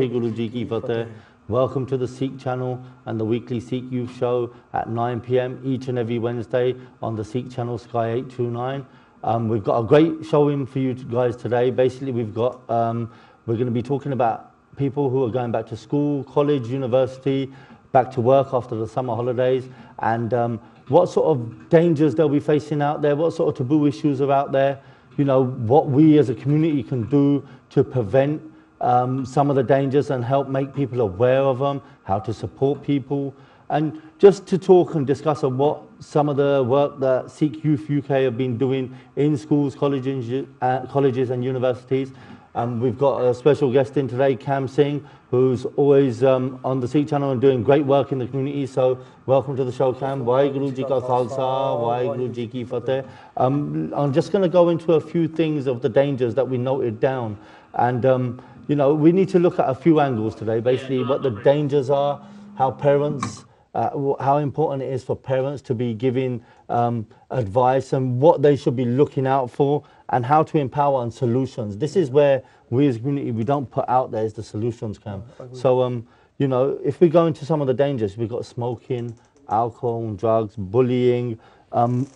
Guru Ji Ki Fateh. Welcome to the Sikh channel and the weekly Sikh Youth Show at 9 p.m. each and every Wednesday on the Sikh channel Sky 829. We've got a great showing for you guys today. Basically, we're going to be talking about people who are going back to school, college, university, back to work after the summer holidays, and what sort of dangers they'll be facing out there, what sort of taboo issues are out there, you know, what we as a community can do to prevent some of the dangers and help make people aware of them, how to support people, and just to talk and discuss on what some of the work that Sikh Youth UK have been doing in schools, colleges and universities. We've got a special guest in today, Cam Singh, who's always on the Sikh channel and doing great work in the community. So welcome to the show, Cam. Waheguru Ji Ka Khalsa, Waheguru Ji Ki Fateh. I'm just going to go into a few things of the dangers that we noted down. And you know, we need to look at a few angles today, basically what the dangers are, how parents, how important it is for parents to be giving advice and what they should be looking out for, and how to empower on solutions. This is where we as a community, we don't put out there is the solutions, Cam. So, you know, if we go into some of the dangers, we've got smoking, alcohol, drugs, bullying.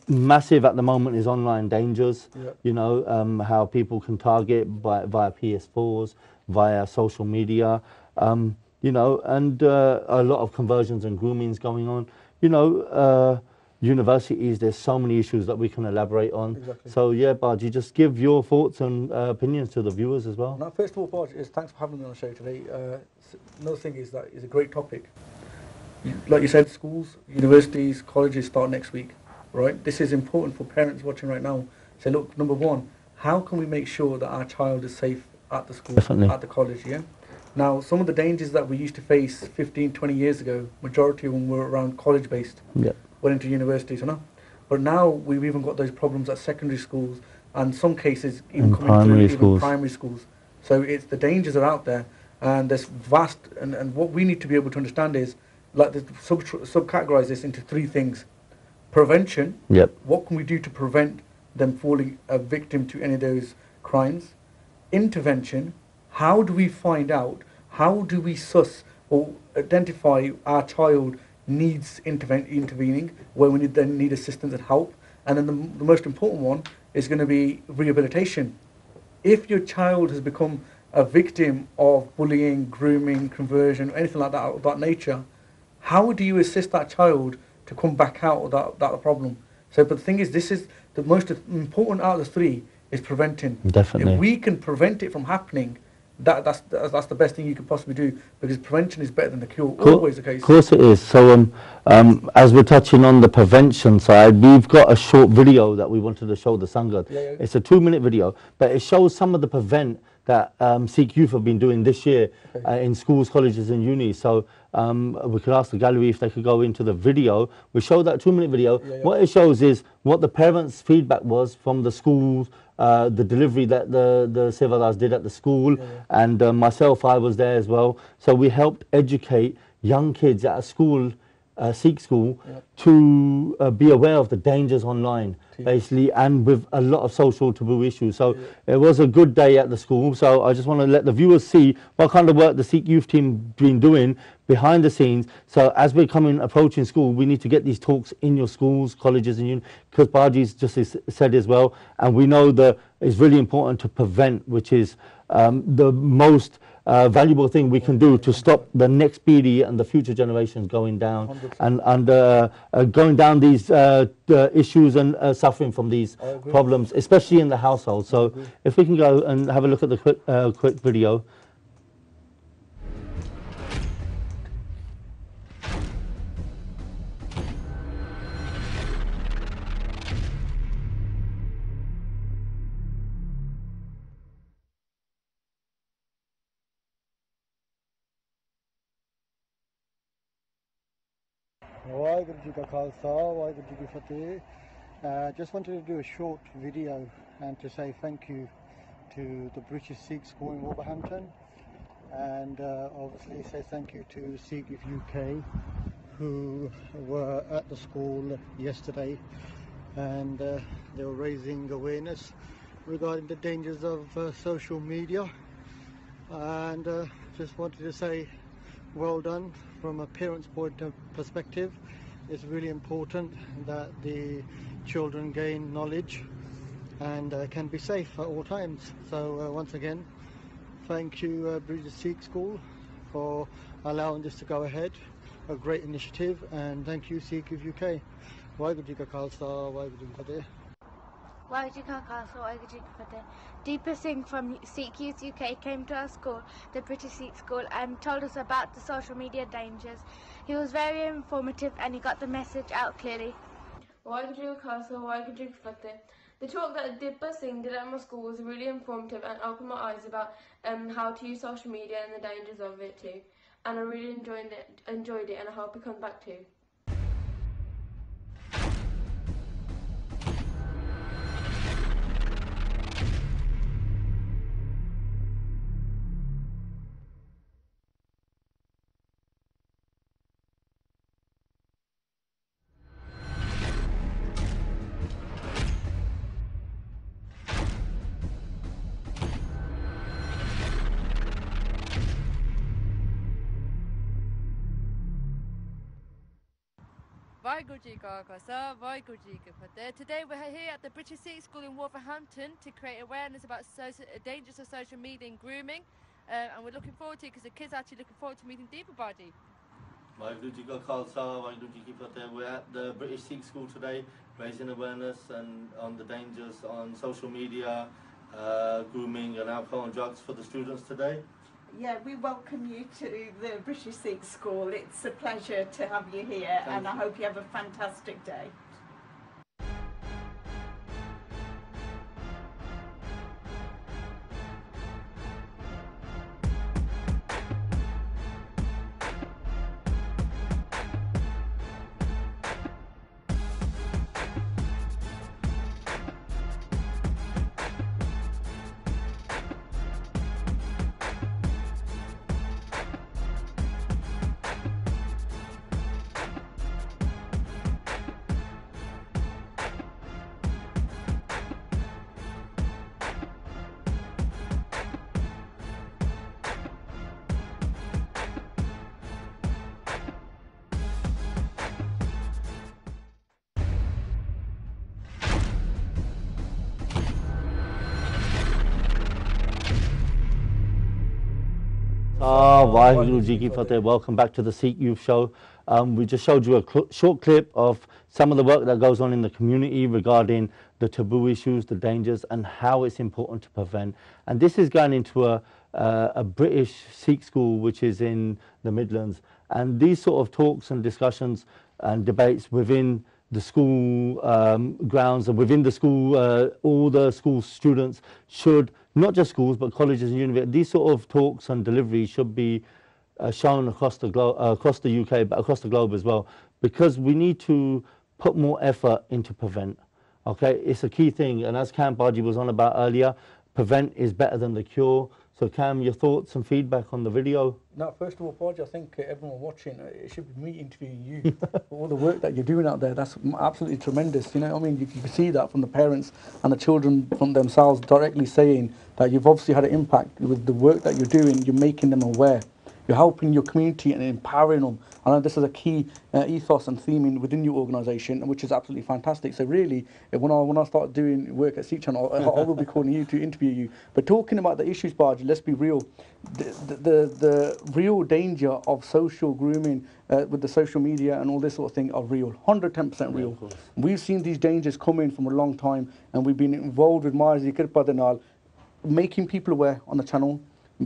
Massive at the moment is online dangers. You know, how people can target via PS4s, via social media, you know, and a lot of conversions and groomings going on. You know, universities, there's so many issues that we can elaborate on. So yeah, Baji, just give your thoughts and opinions to the viewers as well. Now, first of all, Baji, thanks for having me on the show today. Another thing is that it's a great topic. Like you said, schools, universities, colleges start next week, right? This is important for parents watching right now. Say, look, number one, how can we make sure that our child is safe at the school, at the college, yeah? Now, some of the dangers that we used to face 15, 20 years ago, majority of them were around college-based. Went into universities, you know. But now we've even got those problems at secondary schools, and some cases even coming through even primary schools. So it's the dangers are out there, and there's vast. And what we need to be able to understand is, like, the subcategorize this into three things: prevention. What can we do to prevent them falling a victim to any of those crimes? Intervention. How do we find out? How do we suss or identify our child needs intervening, where we need assistance and help? And then the most important one is going to be rehabilitation. If your child has become a victim of bullying, grooming, conversion, anything like that of that nature, how do you assist that child to come back out of that problem? So, but the thing is, this is the most important out of the three, is preventing. If we can prevent it from happening, that's the best thing you could possibly do, because prevention is better than the cure. Always the case. Of course it is. So as we're touching on the prevention side, we've got a short video that we wanted to show the Sangat. It's a 2-minute video, but it shows some of the prevent that Sikh Youth have been doing this year in schools, colleges and unis. So we could ask the gallery if they could go into the video. We showed that 2-minute video. What it shows is what the parents' feedback was from the schools, the delivery that the Sevadas did at the school, and myself, I was there as well. So we helped educate young kids at a school, Sikh school, to be aware of the dangers online, basically, and with a lot of social taboo issues. So it was a good day at the school. So I just want to let the viewers see what kind of work the Sikh Youth team been doing behind the scenes. So as we're approaching school, we need to get these talks in your schools, colleges and because Baji's just said as well, and we know that it's really important to prevent, which is the most valuable thing we can do to stop the next PD and the future generations going down 100%. and going down these issues and suffering from these problems, especially in the household. So if we can go and have a look at the quick video. Waheguru Ji Ka Khalsa, Waheguru Ji Ki Fateh. Just wanted to do a short video and to say thank you to the British Sikh School in Wolverhampton, and obviously say thank you to Sikh Youth UK, who were at the school yesterday, and they were raising awareness regarding the dangers of social media. and just wanted to say well done. From a parent's point of perspective, it's really important that the children gain knowledge and can be safe at all times. So once again, thank you British Sikh School for allowing this to go ahead. A great initiative, and thank you Sikh Youth UK. Waheguru Ji Ka Khalsa, Waheguru Ji Ki Fateh. Waheguru Ji Ka Khalsa, Waheguru Ji Ki Fateh. Deepa Singh from Sikh Youth UK came to our school, the British Sikh School, and told us about the social media dangers. He was very informative and he got the message out clearly. Waheguru Ji Ka Khalsa, Waheguru Ji Ki Fateh. The talk that Deepa Singh did at my school was really informative and opened my eyes about how to use social media and the dangers of it too. And I really enjoyed it, and I hope he comes back too. Waheguru Ji Ka Khalsa, Waheguru Ji Ki Fateh. Today we're here at the British Sikh School in Wolverhampton to create awareness about dangers of social media and grooming, and we're looking forward to it because the kids are actually looking forward to meeting Deepa Baji. Waheguru Ji Ka Khalsa, Waheguru Ji Ki Fateh. We're at the British Sikh School today, raising awareness and on the dangers on social media, grooming and alcohol and drugs for the students today. Yeah, we welcome you to the British Sikh School. It's a pleasure to have you here, and I hope you have a fantastic day. Waheguru Ji Ki Fateh. Welcome back to the Sikh Youth Show. We just showed you a short clip of some of the work that goes on in the community regarding the taboo issues, the dangers, and how it's important to prevent. And this is going into a British Sikh school which is in the Midlands. And these sort of talks and discussions and debates within the school grounds and within the school, all the school students should, not just schools but colleges and universities, these sort of talks and deliveries should be shown across the UK but across the globe as well, because we need to put more effort into prevent. Okay, it's a key thing, and as Cam Baji was on about earlier, prevent is better than the cure. So Cam, your thoughts and feedback on the video? No, first of all, Baji, I think everyone watching, it should be me interviewing you for all the work that you're doing out there. That's absolutely tremendous. You know, I mean, you can see that from the parents and the children from themselves directly saying that you've obviously had an impact with the work that you're doing. You're making them aware. You're helping your community and empowering them. I know this is a key ethos and theme within your organisation, which is absolutely fantastic. So really, when I start doing work at Sikh Channel, I will be calling you to interview you. But talking about the issues, Baji, let's be real. The real danger of social grooming with the social media and all this sort of thing are real, 110% real. Yeah, we've seen these dangers coming from a long time, and we've been involved with Marzi Kirpadanal, making people aware on the channel,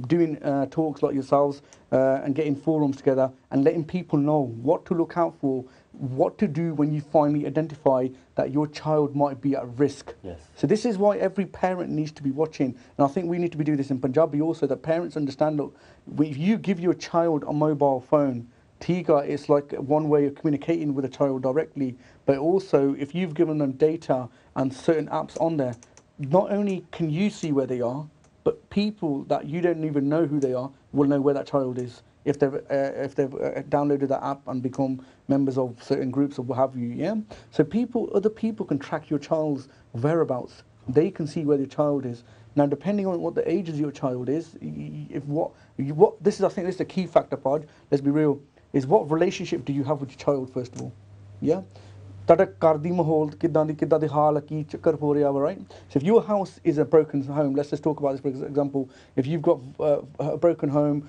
doing talks like yourselves and getting forums together and letting people know what to look out for, what to do when you finally identify that your child might be at risk. Yes. So this is why every parent needs to be watching, and I think we need to be doing this in Punjabi also, that parents understand, look, if you give your child a mobile phone, Tiga is like one way of communicating with a child directly, but also if you've given them data and certain apps on there, not only can you see where they are, but people that you don't even know who they are will know where that child is if they've downloaded that app and become members of certain groups or what have you. Yeah. So other people can track your child's whereabouts. They can see where your child is. Now, depending on what the age of your child is, this is, I think this is the key factor, Pod, let's be real, is what relationship do you have with your child, first of all? Yeah? ਤੁਹਾਡਾ ਘਰ ਦੀ ਮਾਹੌਲ ਕਿੱਦਾਂ ਦੇ ਹਾਲ ਕੀ ਚੱਕਰ ਹੋ ਰਿਹਾ ਵਾ, right? So if your house is a broken home, let's just talk about this for example. If you've got a broken home,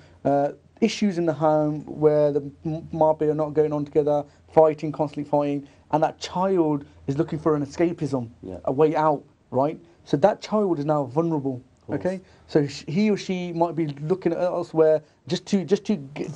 issues in the home where the mape are not going on together, constantly fighting, and that child is looking for an escapism, a way out, right? So that child is now vulnerable. Okay, so he or she might be looking at elsewhere just to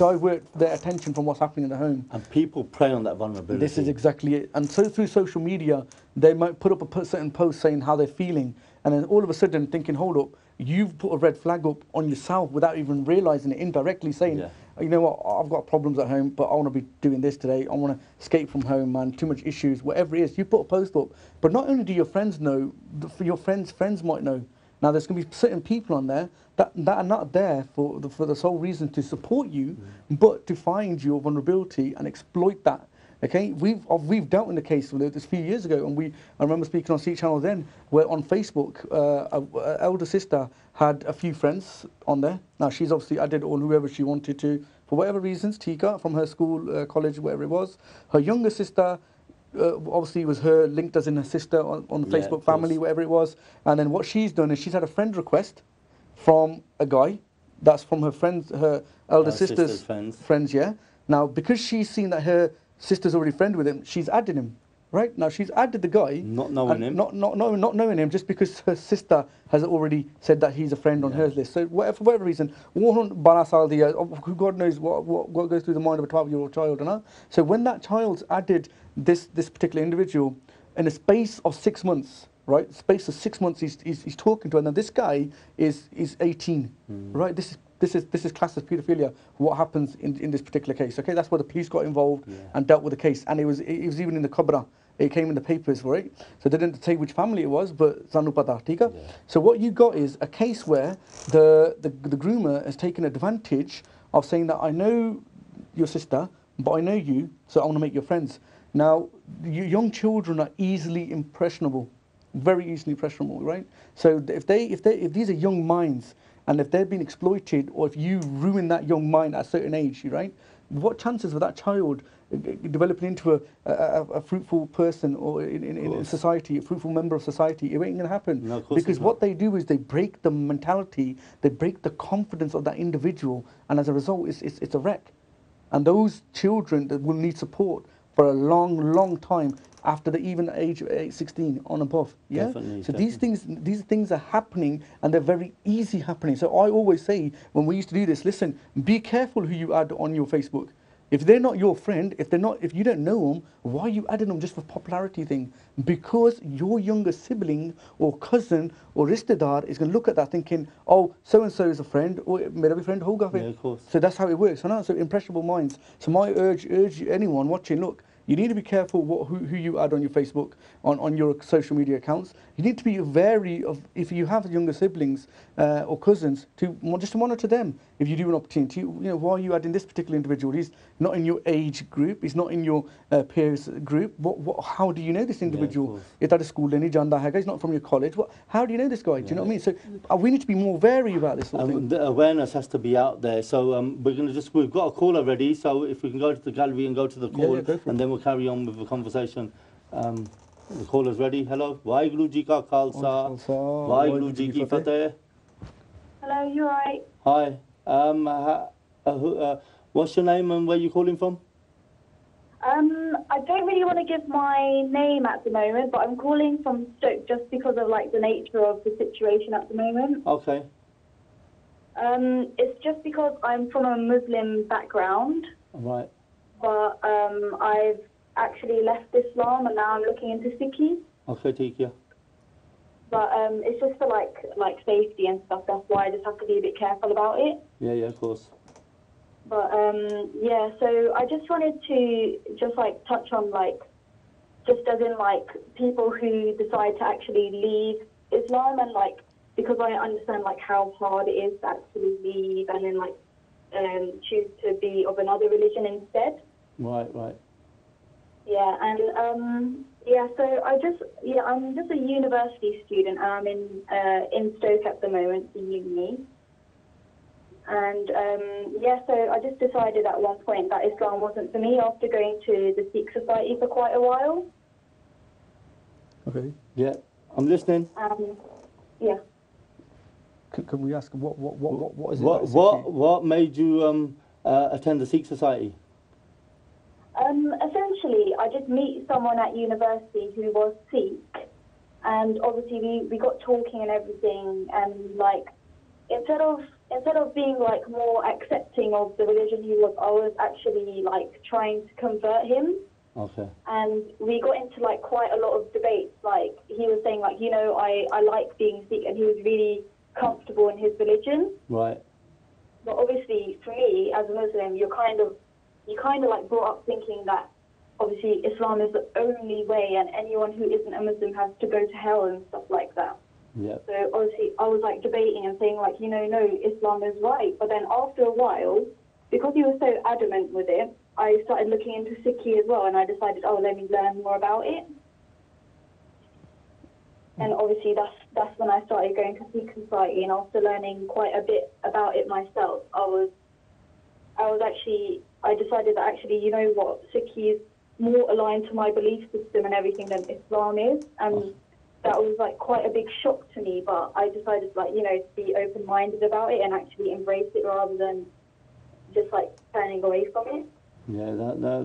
divert their attention from what's happening in the home. And people prey on that vulnerability. This is exactly it. And so through social media, they might put up a certain post saying how they're feeling, and then all of a sudden thinking, hold up, you've put a red flag up on yourself without even realising it, indirectly saying, you know what, I've got problems at home, but I want to be doing this today. I want to escape from home, man. Too much issues, whatever it is. You put a post up, but not only do your friends know, your friends' friends might know. Now, there's going to be certain people on there that are not there for the sole reason to support you, but to find your vulnerability and exploit that. Okay, we've dealt in the case with this a few years ago, and I remember speaking on Sikh Channel then, where on Facebook, an elder sister had a few friends on there. Now, she's obviously added on whoever she wanted to, for whatever reasons, Tika, from her school, college, whatever it was. Her younger sister, obviously was her linked as in her sister on the Facebook family, whatever it was. And then what she's done is she's had a friend request from a guy that's from her friends, her elder sister's friends, yeah. Now, because she's seen that her sister's already friend with him, she's added him. Right? Now, she's added the guy. Not knowing him. Not knowing him, just because her sister has already said that he's a friend on her list. So, for whatever reason, God knows what goes through the mind of a 12-year-old child. You know? So, when that child's added this particular individual, in a space of 6 months, right? Space of 6 months, he's talking to her. Now, this guy is 18, right? This is classed as paedophilia. What happens in this particular case? Okay, that's where the police got involved and dealt with the case, and it was even in the Kabra. It came in the papers for it, so they didn't say which family it was, but Sanu Pata, Tika. So what you got is a case where the groomer has taken advantage of saying that I know your sister, but I know you, so I want to make you friends. Now, young children are easily impressionable, very easily impressionable, right? So if these are young minds, and if they've been exploited, or if you ruin that young mind at a certain age, right? What chances of that child developing into a fruitful person or in society, a fruitful member of society? It ain't going to happen. No, of course because what they do is they break the mentality, they break the confidence of that individual, and as a result, it's a wreck. And those children that will need support for a long time after the even age of 16 on above. Yeah. Definitely, so these things are happening, and they're very easy happening. So I always say when we used to do this, listen, be careful who you add on your Facebook. If they're not your friend, if you don't know them, why are you adding them just for popularity thing? Because your younger sibling or cousin or ristedar is going to look at that thinking, oh, so and so is a friend, or mera bhi friend hoga. Yeah, of course. So that's how it works. So impressionable minds. So my urge anyone watching, look, you need to be careful who you add on your Facebook, on your social media accounts. You need to be wary of, if you have younger siblings or cousins, just to monitor them. If you do an opportunity, why are you adding this particular individual? He's not in your age group. He's not in your peers group. How do you know this individual? He's not from your college. How do you know this guy? Do you know what I mean? So we need to be more wary about this sort of thing. The awareness has to be out there. So we've got a call already. So if we can go to the gallery and go to the call, and then we'll carry on with the conversation. The caller's ready. Hello. Waheguru Ji Ka Khalsa. Waheguru Ji Ki Fateh. Hello, you alright? Hi. What's your name and where you calling from? I don't really want to give my name at the moment, but I'm calling from Stoke just because of the nature of the situation at the moment. Okay. It's just because I'm from a Muslim background. Right. But I've actually left Islam and now I'm looking into Sikhi. Okay, Tikia. But it's just for like safety and stuff. That's why I just have to be a bit careful about it. Yeah, of course. But so I just wanted to just touch on just as in people who decide to actually leave Islam and because I understand how hard it is to actually leave and then choose to be of another religion instead. Right. Yeah, and Yeah, so I'm just a university student, and I'm in Stoke at the moment, in uni. And so I just decided at one point that Islam wasn't for me after going to the Sikh society for quite a while. Okay. Yeah, I'm listening. Yeah. Can we ask what is it? About What made you attend the Sikh society? Essentially, I just meet someone at university who was Sikh, and obviously we got talking and everything, and like instead of being like more accepting of the religion he was, I was actually like trying to convert him. Okay. And we got into like quite a lot of debates. Like he was saying like, I like being Sikh, and he was really comfortable in his religion. Right. But obviously for me as a Muslim, you kind of like brought up thinking that obviously Islam is the only way, and anyone who isn't a Muslim has to go to hell and stuff like that. Yeah. So obviously I was like debating and saying like, no, Islam is right. But then after a while, because he was so adamant with it, I started looking into Sikhi as well, and I decided, let me learn more about it. And obviously that's when I started going to Sikh society, and after learning quite a bit about it myself, I decided that actually, you know what, Sikhi is more aligned to my belief system and everything than Islam is, and that was like quite a big shock to me. But I decided to be open-minded about it and actually embrace it rather than just like turning away from it. Yeah,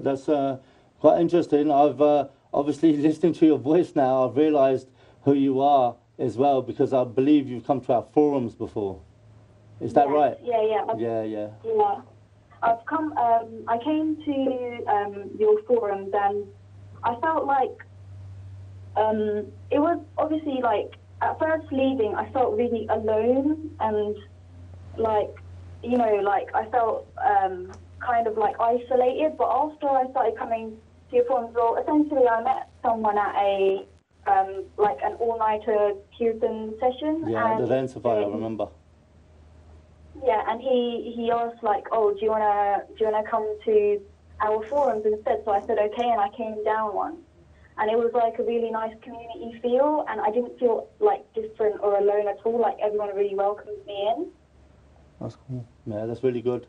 that's quite interesting. I've obviously listening to your voice now, I've realised who you are as well, because I believe you've come to our forums before. Is that right? Yeah. Yeah. I came to your forums, and I felt like it was obviously like at first leaving, I felt really alone, and I felt kind of like isolated. But after I started coming to your forums, well, essentially I met someone at an all-nighter Kirtan session. Yeah, the Lensify, I remember. Yeah, and he asked like, do you wanna come to our forums instead? So I said okay, and I came down once, and it was like a really nice community feel, and I didn't feel like different or alone at all. Like everyone really welcomed me in. That's cool. Yeah, that's really good.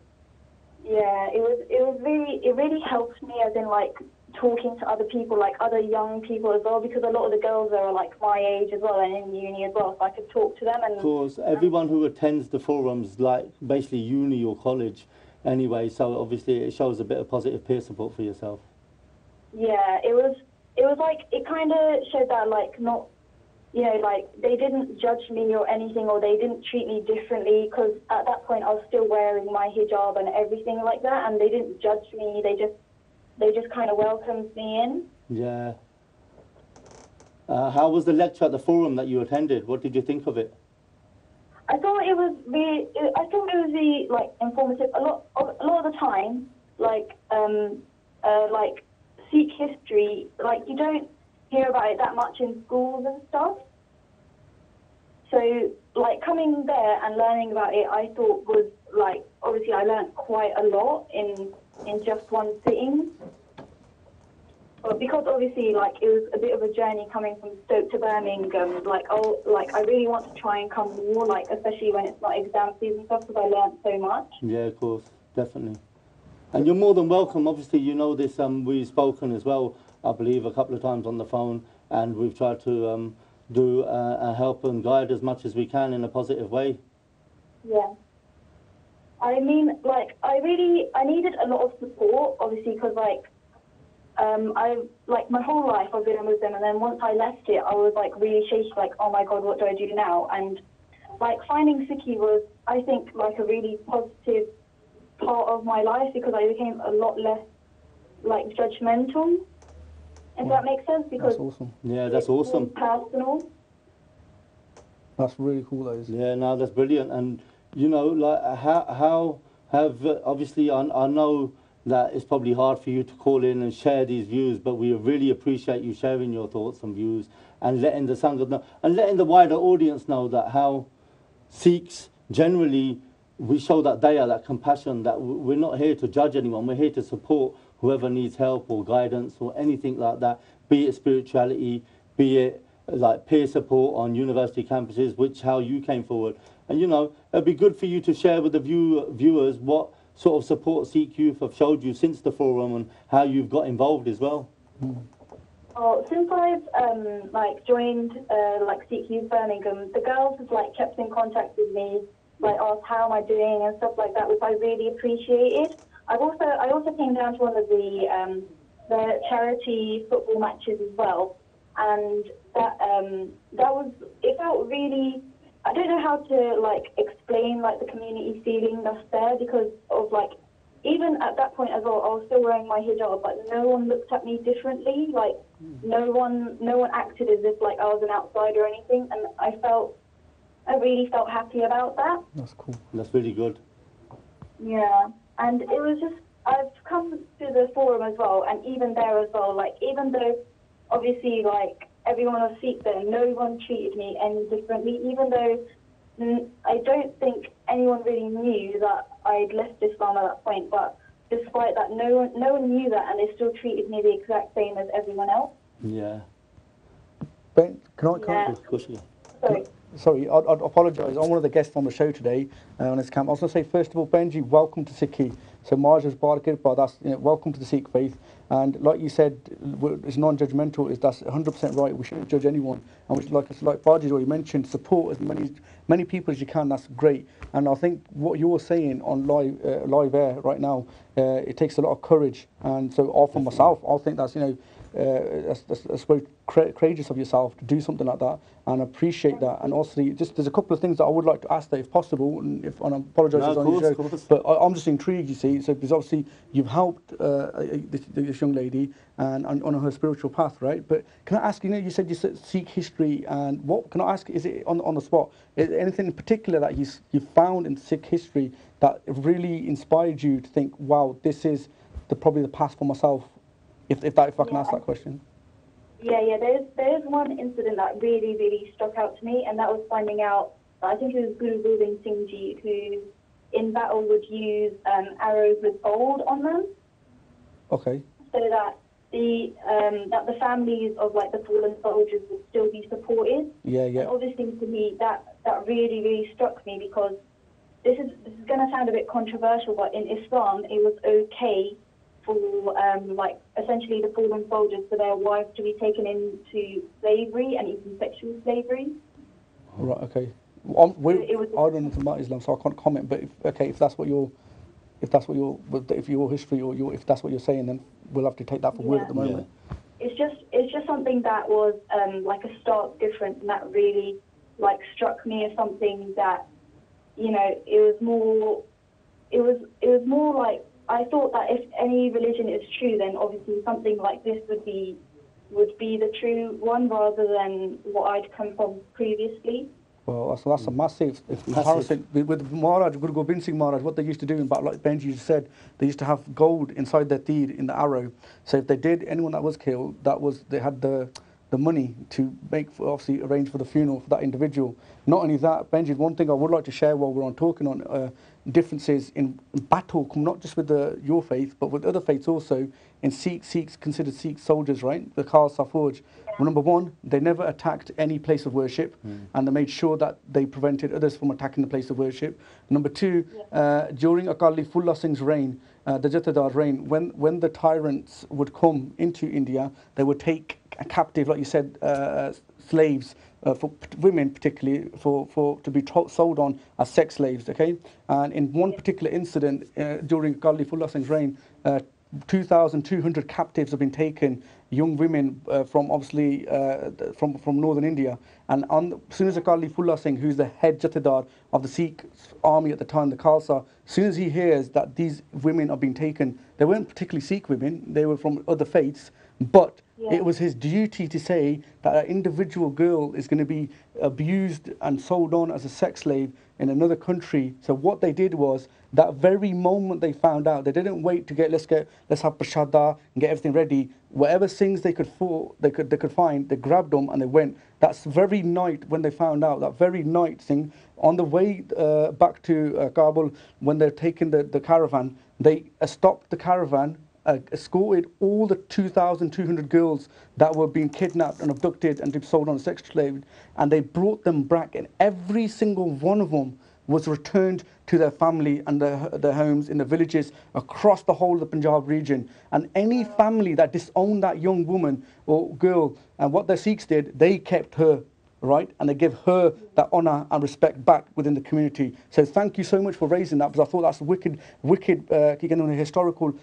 Yeah, it really helped me as in like talking to other people, like other young people as well, because a lot of the girls are like my age as well and in uni as well, so I could talk to them. And of course, everyone who attends the forums, like basically uni or college anyway, so obviously it shows a bit of positive peer support for yourself. Yeah, it was like, it kind of showed that like not, like they didn't judge me or anything, or they didn't treat me differently, because at that point I was still wearing my hijab and everything like that, and they didn't judge me, they just kind of welcomed me in. Yeah. How was the lecture at the forum that you attended? What did you think of it? I thought it was really like informative. A lot of the time, like Sikh history, like you don't hear about it that much in schools and stuff. So like coming there and learning about it, I thought was like, obviously I learned quite a lot in just one sitting. But because obviously like it was a bit of a journey coming from Stoke to Birmingham, I really want to try and come more, like especially when it's not exam season stuff, because I learned so much. Yeah, of course, definitely. And you're more than welcome. Obviously, you know this. We've spoken as well, I believe, a couple of times on the phone, and we've tried to do help and guide as much as we can in a positive way. Yeah. I mean, like, I needed a lot of support, obviously, because, my whole life I've been a Muslim, and then once I left it, I was, like, really shaky, like, oh my God, what do I do now? And, like, finding Sikhi was, I think, like, a really positive part of my life, because I became a lot less, like, judgmental, if that makes sense, because that's awesome. Yeah, that's awesome. Personal. That's really cool, that is. Yeah, no, that's brilliant. And, you know, like, how have, obviously, I know that it's probably hard for you to call in and share these views, but we really appreciate you sharing your thoughts and views and letting the Sangha know, and letting the wider audience know that how Sikhs generally we show that daya, that compassion, that we're not here to judge anyone. We're here to support whoever needs help or guidance or anything like that, be it spirituality, be it like peer support on university campuses, which how you came forward. And, you know, it'd be good for you to share with the viewers what sort of support Sikh Youth have showed you since the forum and how you've got involved as well. Oh, since I've like joined like Sikh Youth Birmingham, the girls have like kept in contact with me, like asked how am I doing and stuff like that, which I really appreciated. I also came down to one of the charity football matches as well, and that was, it felt really, I don't know how to like explain like the community feeling that's there, because of like, even at that point as well, I was still wearing my hijab, but no one looked at me differently. Like no one acted as if like I was an outsider or anything, and I really felt happy about that. That's cool. That's really good. Yeah, and it was just, I've come to the forum as well, and even there as well, like even though obviously like everyone was Sikh there, no one treated me any differently, even though I don't think anyone really knew that I'd left Islam at that point, but despite that, no one knew that, and they still treated me the exact same as everyone else. Yeah. Ben, can I Yeah. Sorry. Sorry, I apologise. I'm one of the guests on the show today on this camp. I was going to say, first of all, Benji, welcome to Sikhi. So Marja's Barakir, but that's, you know, welcome to the Sikh faith. And like you said, it's non-judgmental. That's 100% right. We shouldn't judge anyone. And which, like Baji's already mentioned, support as many people as you can. That's great. And I think what you're saying on live air right now, it takes a lot of courage. And so, all for myself, I think that's, you know, that's very courageous of yourself to do something like that, and appreciate that. And also, just there's a couple of things that I would like to ask that, if possible, and I apologise on your show, but I'm just intrigued. You see, so because obviously you've helped this young lady and on her spiritual path, right? But can I ask, you know, you said you Sikh history, and what can I ask? Is it on the spot? Is there anything in particular that you found in Sikh history that really inspired you to think, wow, this is probably the path for myself? If I can ask that question. Yeah. There's one incident that really stuck out to me, and that was finding out, I think it was Guru Gobind Singh Ji, who in battle would use arrows with gold on them. Okay. So that the families of like the fallen soldiers would still be supported. Yeah. And obviously, to me, that really struck me, because this is going to sound a bit controversial, but in Islam, it was okay for like essentially the fallen soldiers, for their wives to be taken into slavery and even sexual slavery. Right. Okay. I don't know anything about Islam, so I can't comment. But if that's what your history, or if that's what you're saying, then we'll have to take that for word at the moment. Yeah. It's just something that was like a stark difference, and that really like struck me as something that, you know, it was more like, I thought that if any religion is true, then obviously something like this would be the true one, rather than what I'd come from previously. Well, that's a massive comparison with Maharaj, Guru Gobind Singh Maharaj. What they used to do, in like Benji just said, they used to have gold inside their teed in the arrow. So if they did, anyone that was killed, they had the money to obviously arrange for the funeral for that individual. Not only that, Benji, one thing I would like to share while we're on talking on differences in battle, not just with your faith, but with other faiths also. In Sikhs considered Sikh soldiers, right? The Khalsa Fauj. Well, number one, they never attacked any place of worship, and they made sure that they prevented others from attacking the place of worship. Number two, during Akali Fulla Singh's reign, the Jathedar reign, when the tyrants would come into India, they would take captive, like you said, slaves, for women particularly, to be sold on as sex slaves, okay? And in one particular incident during Akali Fulla Singh's reign, 2,200 captives have been taken, young women from obviously from northern India. And as soon as Akali Fulla Singh, who's the head Jathedar of the Sikh army at the time, the Khalsa, as soon as he hears that these women are being taken, they weren't particularly Sikh women, they were from other faiths, but Yeah. It was his duty to say that an individual girl is going to be abused and sold on as a sex slave in another country. So what they did was, that very moment they found out, they didn't wait to let's have prashada and get everything ready. Whatever things they could find, they grabbed them and they went. That's very night when they found out, that very night thing, on the way back to Kabul, when they're taking the caravan, they stopped the caravan, escorted all the 2,200 girls that were being kidnapped and abducted and sold on a sex slave, and they brought them back, and every single one of them was returned to their family and their homes in the villages across the whole of the Punjab region. And any family that disowned that young woman or girl, and what the Sikhs did, they kept her, right? And they give her that honour and respect back within the community. So thank you so much for raising that, because I thought that's a wicked historical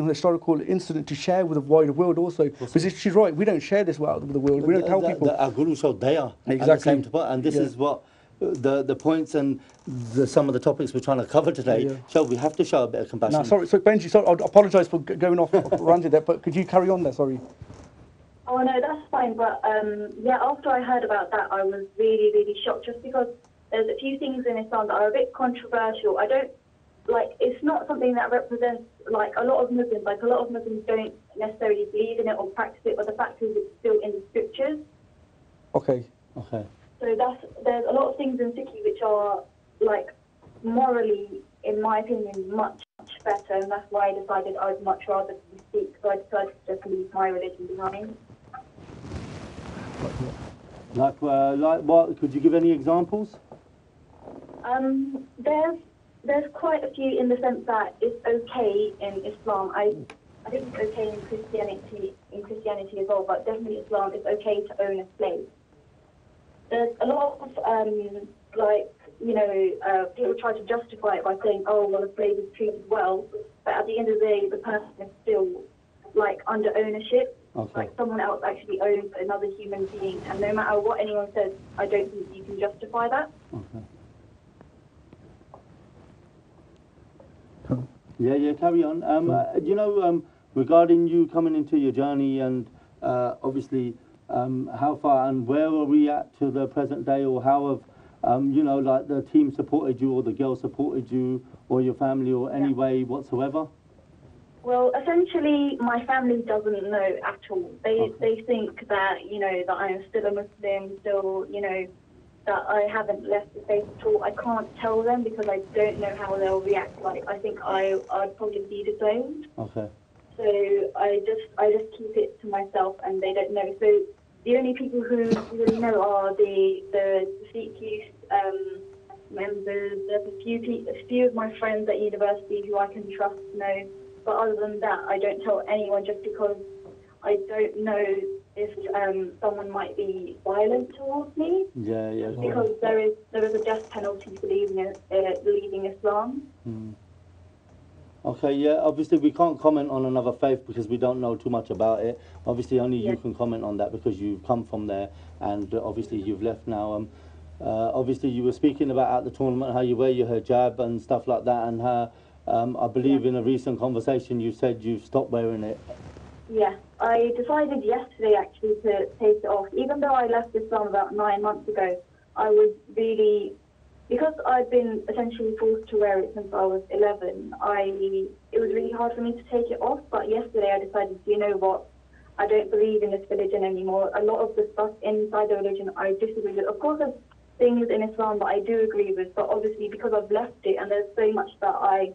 historical incident to share with the wider world also. Because she's right, we don't share this with the world. We don't tell people. Our Guru showed there Exactly. at the same, and this is what the points and some of the topics we're trying to cover today. So we have to show a bit of compassion. No, sorry, so Benji, sorry, I apologise for going off ranted there, but could you carry on there? Sorry. Oh no, that's fine. But yeah, after I heard about that, I was really, really shocked, just because there's a few things in Islam that are a bit controversial. I don't like. It's not something that represents like a lot of Muslims. Like a lot of Muslims don't necessarily believe in it or practice it, but the fact is, it's still in the scriptures. Okay. Okay. So there's a lot of things in Sikhi which are like morally, in my opinion, much better, and that's why I decided I'd much rather be Sikh. So I decided to just leave my religion behind. Like what? Could you give any examples? There's quite a few, in the sense that it's okay in Islam. I think it's okay in Christianity as well, but definitely Islam, it's okay to own a slave. There's a lot of people try to justify it by saying, oh well, a slave is treated well, but at the end of the day, the person is still like under ownership. Okay. Like someone else actually owns another human being, and no matter what anyone says, I don't think you can justify that. Okay. Yeah, carry on. Regarding you coming into your journey and obviously how far and where are we at to the present day, or how have like the team supported you, or the girls supported you, or your family, or any way whatsoever? Well, essentially, my family doesn't know at all. They think that, that I'm still a Muslim, still, that I haven't left the faith at all. I can't tell them because I don't know how they'll react. Like, I think I'd probably be disowned. Okay. So I just keep it to myself, and they don't know. So the only people who really know are the Sikh Youth members. There's a few of my friends at university who I can trust know. But other than that, I don't tell anyone, just because I don't know if someone might be violent towards me. Yeah. Because there is a death penalty for leaving Islam. Mm. Okay, yeah, obviously we can't comment on another faith because we don't know too much about it. Obviously only you can comment on that because you've come from there, and obviously you've left now. Obviously you were speaking about at the tournament how you wear your hijab and stuff like that, and how I believe in a recent conversation you said you've stopped wearing it. Yeah, I decided yesterday actually to take it off. Even though I left Islam about 9 months ago, I was really, because I'd been essentially forced to wear it since I was 11, it was really hard for me to take it off. But yesterday I decided, you know what, I don't believe in this religion anymore. A lot of the stuff inside the religion I disagree with. Of course there's things in Islam that I do agree with, but obviously because I've left it and there's so much that I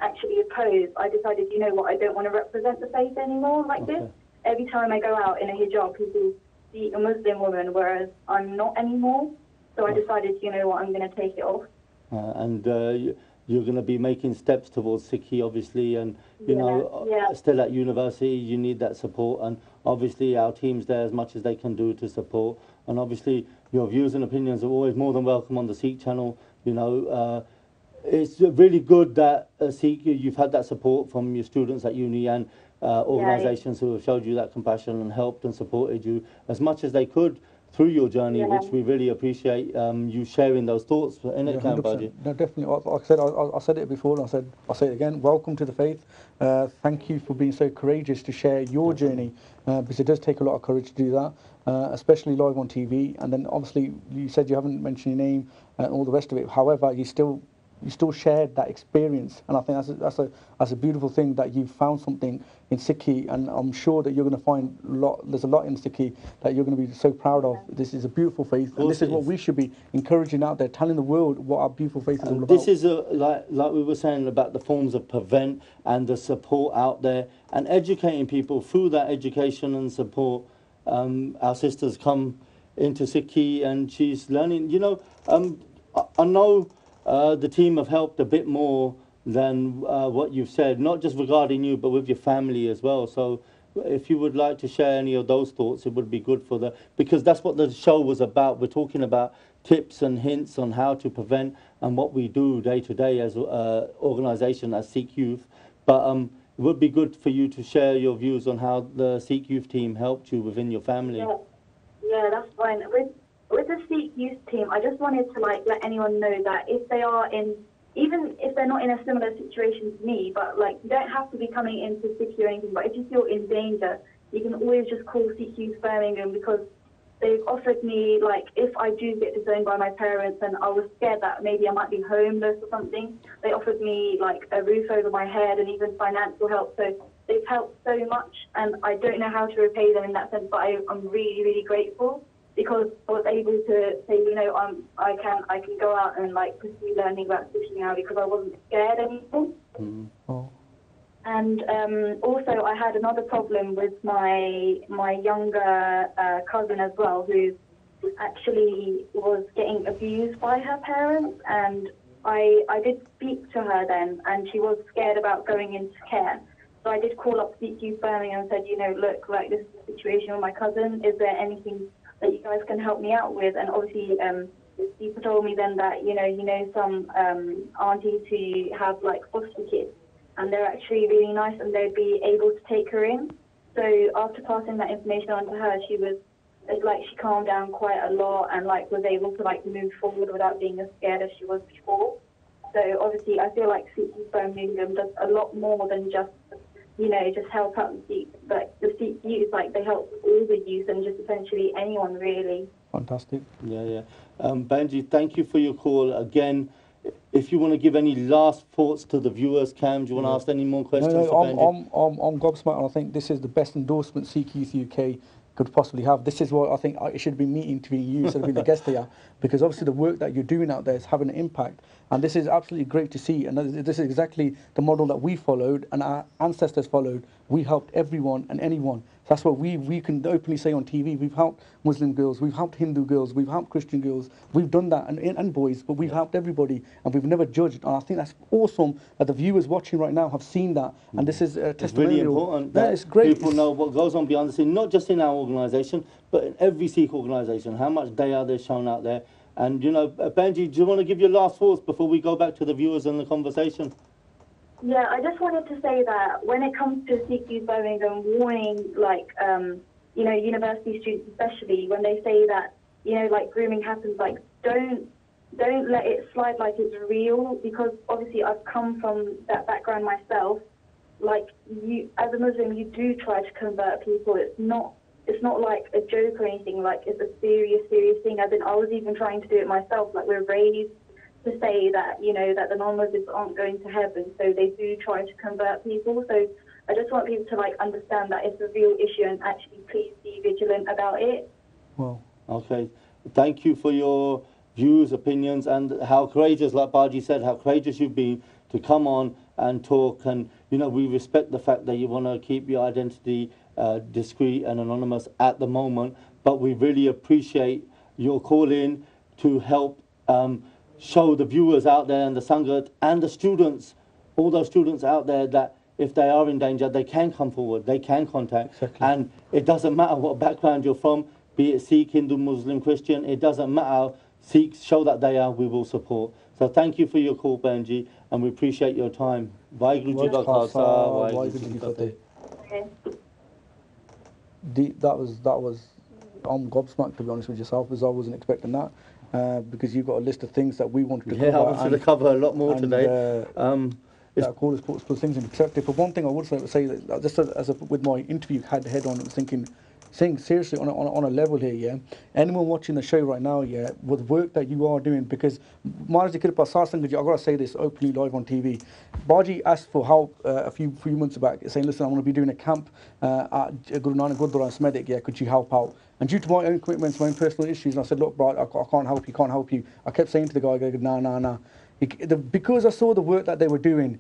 actually oppose, I decided, you know what, I don't want to represent the faith anymore like this. Every time I go out in a hijab, people see a Muslim woman, whereas I'm not anymore. So I decided, you know what, I'm going to take it off. And you're going to be making steps towards Sikhi, obviously, and still at university, you need that support, and obviously our team's there as much as they can do to support, and obviously your views and opinions are always more than welcome on the Sikh channel. It's really good that Sikh, you've had that support from your students at uni and organisations who have showed you that compassion and helped and supported you as much as they could through your journey, Yeah. which we really appreciate you sharing those thoughts. In it, 100%. No, definitely. Like I said, I said it before, and I'll say it again. Welcome to the faith. Thank you for being so courageous to share your journey, because it does take a lot of courage to do that, especially live on TV. And then obviously you said you haven't mentioned your name and all the rest of it. However, you still shared that experience, and I think that's a beautiful thing, that you found something in Sikhi, and I'm sure that you're going to find there's a lot in Sikhi that you're going to be so proud of. This is a beautiful faith, and this is what we should be encouraging out there, telling the world what our beautiful faith is all about. This is like we were saying about the forms of prevent and the support out there, and educating people through that education and support. Our sisters come into Sikhi, and she's learning. You know, I know. The team have helped a bit more than what you've said, not just regarding you, but with your family as well. So if you would like to share any of those thoughts, it would be good for because that's what the show was about. We're talking about tips and hints on how to prevent and what we do day to day as an organisation, as Sikh Youth. But it would be good for you to share your views on how the Sikh Youth team helped you within your family. Yeah, that's fine. With the Sikh Youth team, I just wanted to let anyone know that if they are even if they're not in a similar situation to me, but you don't have to be coming into Sikhi or anything, but if you feel in danger, you can always just call Sikh Youth Birmingham, because they've offered me, if I do get disowned by my parents and I was scared that maybe I might be homeless or something, they offered me a roof over my head and even financial help. So they've helped so much, and I don't know how to repay them in that sense, but I'm really, really grateful, because I was able to say, I can go out and pursue learning about Sikhi now, because I wasn't scared anymore. Oh. And also, I had another problem with my younger cousin as well, who actually was getting abused by her parents. And I did speak to her then, and she was scared about going into care. So I did call up Sikh Youth Birmingham and said, look, this is the situation with my cousin. Is there anything that you guys can help me out with? And obviously, people told me then that, some aunties who have foster kids, and they're actually really nice, and they'd be able to take her in. So after passing that information on to her, she was, she calmed down quite a lot, and was able to move forward without being as scared as she was before. So obviously, I feel like Sikh Youth Birmingham does a lot more than just just help out the Sikh. But the Sikh youth, they help all the youth and just essentially anyone, really. Fantastic. Yeah. Benji, thank you for your call. Again, if you want to give any last thoughts to the viewers, Cam, do you want to ask any more questions for Benji? I'm gobsmacked, and I think this is the best endorsement Sikh Youth UK could possibly have. This is what I think it should be meeting to be you instead of being the guest here, because obviously the work that you're doing out there is having an impact, and this is absolutely great to see. And this is exactly the model that we followed and our ancestors followed. We helped everyone and anyone. That's what we can openly say on TV. We've helped Muslim girls, we've helped Hindu girls, we've helped Christian girls, we've done that, and boys, but we've helped everybody, and we've never judged. And I think that's awesome that the viewers watching right now have seen that, and this is a testimonial. It's really important that it's great. People know what goes on behind the scene, not just in our organisation, but in every Sikh organisation, how much they are shown out there. And, Benji, do you want to give your last thoughts before we go back to the viewers and the conversation? Yeah, I just wanted to say that when it comes to Sikh Youth Birmingham warning, university students especially, when they say that, grooming happens, don't let it slide like it's real, because obviously I've come from that background myself. You, as a Muslim, you do try to convert people. It's not like a joke or anything. It's a serious thing. As in, I was even trying to do it myself. We're raised to say that, that the non-Muslims aren't going to heaven, so they do try to convert people. So I just want people to understand that it's a real issue, and actually please be vigilant about it. Well, okay. Thank you for your views, opinions, and how courageous, like Baji said, how courageous you've been to come on and talk. And, we respect the fact that you want to keep your identity discreet and anonymous at the moment, but we really appreciate your call in to help show the viewers out there and the Sangat and the students, all those students out there, that if they are in danger, they can come forward, they can contact. Exactly. And it doesn't matter what background you're from, be it Sikh, Hindu, Muslim, Christian, it doesn't matter. Sikhs show that they are, we will support. So thank you for your call, Benji, and we appreciate your time. Vaheguru Ji Ka Khalsa, Vaheguru Ji Ki Fateh. Okay. That was I'm gobsmacked, to be honest with yourself, as I wasn't expecting that. Because you've got a list of things that we wanted to cover. Yeah, I wanted to cover a lot more today. That call us put things into perspective. But one thing I would say that just with my interview head on, I was saying seriously on a level here, yeah. Anyone watching the show right now, yeah, with work that you are doing, because Maharaj Kirpa Satsangaji, I gotta say this openly live on TV. Baji asked for help a few months back, saying, listen, I'm gonna be doing a camp at Guru Nanak Gurdwara in Smethwick, yeah, could you help out? And due to my own commitments, my own personal issues, and I said, look, bro, I can't help you. I kept saying to the guy, nah. Because I saw the work that they were doing,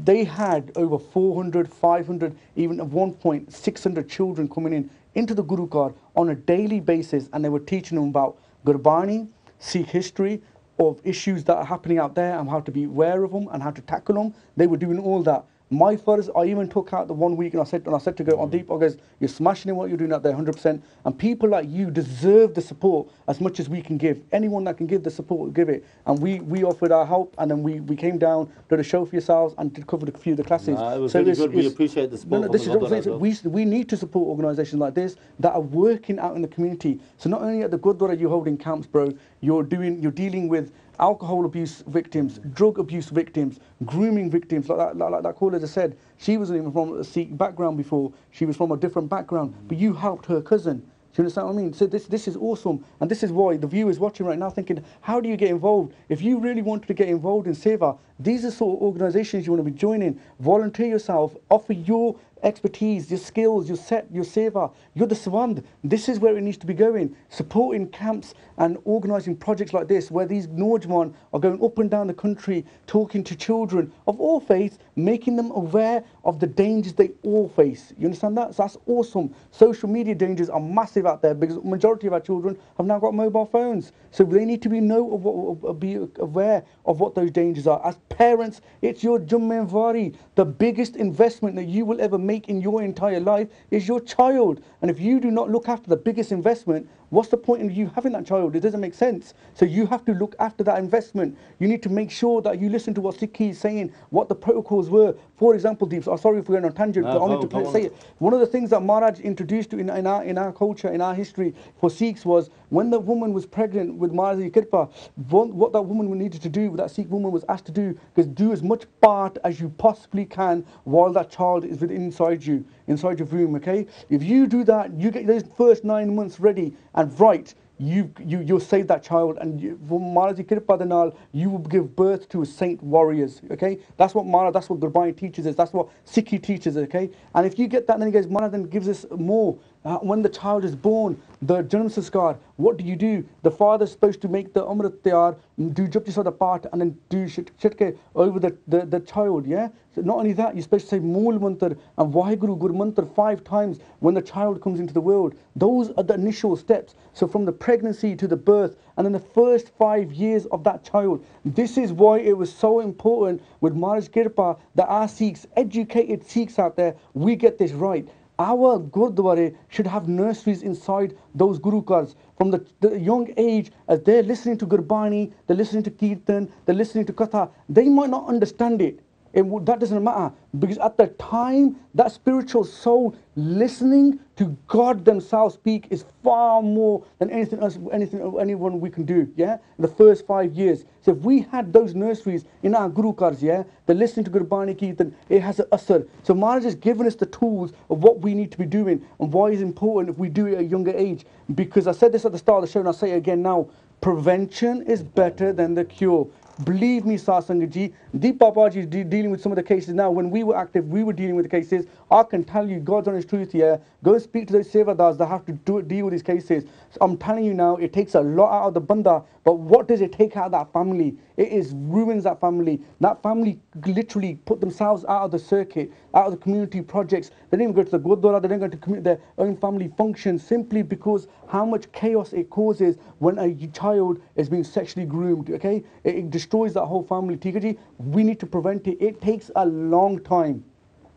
they had over 400, 500, even at one point 600 children coming into the Guru Kar on a daily basis, and they were teaching them about Gurbani, Sikh history, of issues that are happening out there and how to be aware of them and how to tackle them. They were doing all that. My first, I even took out the 1 week and I said to go on deep, I goes, you're smashing in what you're doing out there 100%, and people like you deserve the support as much as we can give. Anyone that can give the support, give it. And we offered our help, and then we came down, did a show for yourselves and covered a few of the classes. It was really good. We appreciate the support. This is what I'm saying. We need to support organisations like this that are working out in the community. So not only at the Gurdwara you're holding camps, bro, you're dealing with alcohol abuse victims, drug abuse victims, grooming victims, like that caller just said. She wasn't even from a Sikh background before. She was from a different background, but you helped her cousin. Do you understand what I mean? So this is awesome, and this is why the viewers watching right now thinking, how do you get involved? If you really wanted to get involved in Seva, these are sort of organisations you want to be joining. Volunteer yourself, offer your expertise, your skills, your seva, you're the swand. This is where it needs to be going. Supporting camps and organising projects like this, where these Norjwan are going up and down the country, talking to children of all faiths, making them aware of the dangers they all face. You understand that? So that's awesome. Social media dangers are massive out there, because the majority of our children have now got mobile phones. So they need to be aware of what those dangers are. As parents, it's your Jummenwari. The biggest investment that you will ever make in your entire life is your child. And if you do not look after the biggest investment, what's the point in you having that child? It doesn't make sense. So you have to look after that investment. You need to make sure that you listen to what Sikhi is saying, what the protocols were. For example, Deeps, I'm sorry if we're going on a tangent, but I need to say it. One of the things that Maharaj introduced in our culture, in our history for Sikhs, was when the woman was pregnant with Maharaj Kirpa, what that woman needed to do, that Sikh woman was asked to do, is do as much part as you possibly can while that child is inside your room, okay? If you do that, you get those first 9 months ready and right, you'll save that child, and Maharaj Kirpa Danal, you will give birth to saint warriors, okay? That's what Gurbani teaches us, that's what Sikhi teaches us, okay? And if you get that, then he goes, Maharaj then gives us more. When the child is born, the Janam Sanskar, what do? The father is supposed to make the Amrit Tayar, do Japji Sada part, and then do Shitke over the child, yeah? So not only that, you're supposed to say Mool Mantar and Vaheguru Guru Mantar 5 times when the child comes into the world. Those are the initial steps. So from the pregnancy to the birth, and then the first 5 years of that child. This is why it was so important with Maharaj Kirpa that our Sikhs, educated Sikhs out there, we get this right. Our Gurdwara should have nurseries inside those Gurukars from the young age, as they're listening to Gurbani, they're listening to Kirtan, they're listening to Katha. They might not understand it. That doesn't matter, because at the time, that spiritual soul listening to God themselves speak is far more than anyone we can do, yeah? In the first 5 years. So if we had those nurseries in our Gurukars, yeah, they're listening to Gurbani Kirtan, it has an asar. So Maharaj has given us the tools of what we need to be doing and why it's important if we do it at a younger age. Because I said this at the start of the show and I'll say it again now, prevention is better than the cure. Believe me, Satsangaji, Deep Papaji is dealing with some of the cases now. When we were active, we were dealing with the cases. I can tell you, God's honest truth here. Go and speak to those Sevadars that have to deal with these cases. So I'm telling you now, it takes a lot out of the Banda. But what does it take out of that family? It ruins that family. That family literally put themselves out of the circuit, out of the community projects. They didn't even go to the Gurdwara, they didn't go to commit their own family functions, simply because how much chaos it causes when a child is being sexually groomed, okay? It destroys that whole family. Tikaji, we need to prevent it. It takes a long time,